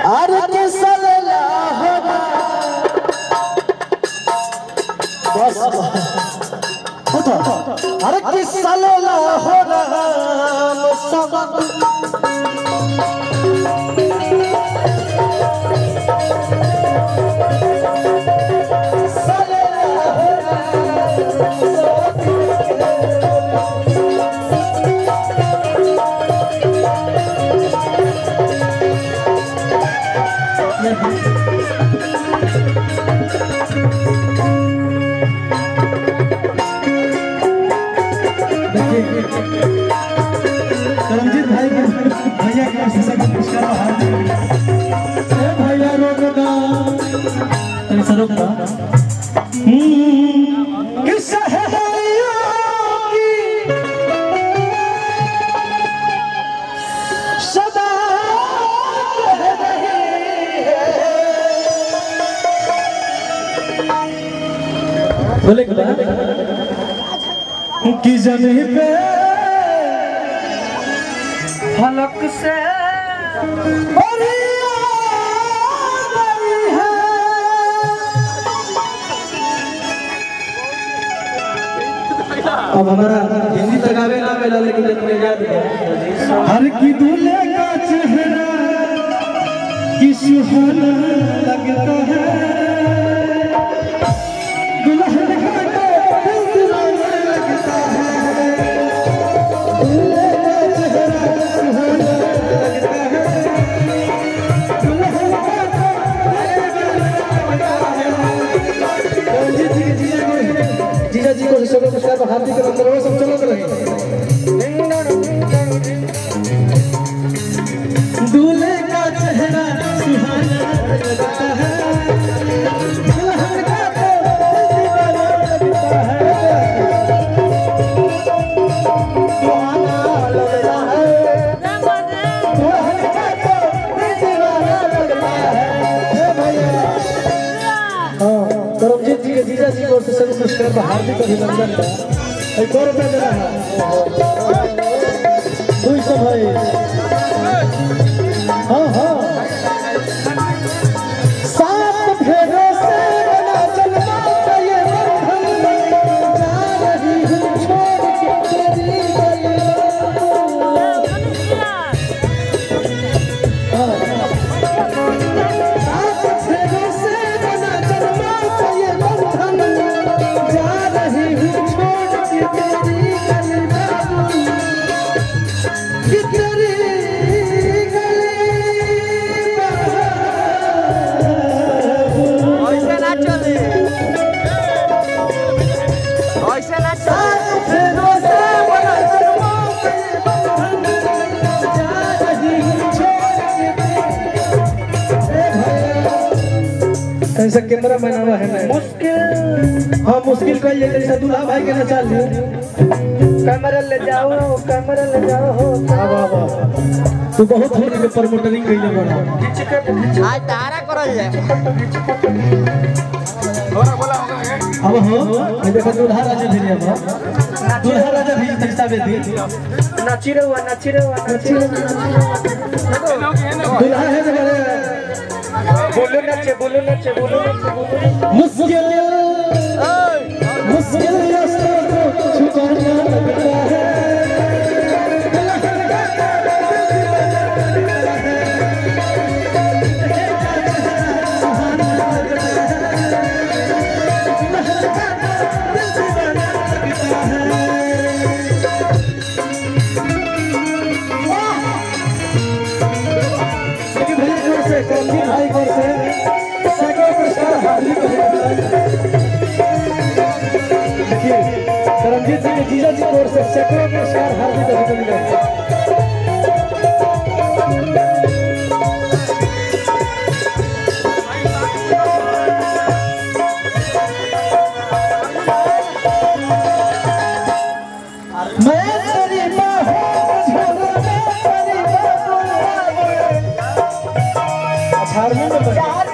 अरे किसला होना बस उठो अरे किसला होना करमजीत भाई के भैया के शीशा का पुरस्कार भैया रोकना तनी सरोकना किस सहैया की सदा कह रही है बोले कि जमी पे फलक से अब हमारा हिंदी तगावे ना मिला लेकिन इतने याद है हर की दूल्हे का चेहरा कि सुहाना लगता है दुल्हन का तो दीवाना लगता है दूल्हे का चेहरा सुहाना लगता है दुल्हन का तो दीवाना लगता है जीजा जी को ऋषभ पुरस्कार पर हार्दिक अभिनंदन सब चलो कर रहे दूल्हे का चेहरा सुहाना लगता है दुल्हन का तो दीवाना लगता है दीवाना लगता है दुल्हन का तो दीवाना लगता है भैया हाँ करमजीत जी के जीजा जी को ऋषभ पुरस्कार पर हार्दिक अभिनंदन एक और रुपया देना है 200 भाई हाँ हाँ सात फेरों से बना चलना ये बंधन जा रही हूँ छोड़ के तेरी सात फेरों से बना चलना ये बंधन जा रही हूँ छोड़ के तेरी ऐसा कैमरा बनावा है मैं मुश्किल हाँ मुश्किल कर ले ऐसा दूल्हा भाई के ना चल कैमरा ले जाओ वाह वाह तू बहुत होने के प्रमोटरिंग कइले बड़ा आज तारा करल जाए अब हो ये देखो दूल्हा राजा धीरे अब दूल्हा राजा भी पैसा दे दी नाची रे दूल्हा है बड़े बोलो नचे मुश्किल रास्तों को छुपाना लगता है भाई को से सैकड़ों पुरस्कार हार्दिक देखिए करमजीत जी के जीजा जी को से सैकड़ों पुरस्कार हार्दिक अभिनंदन मैं तेरी बाहों में 18वें में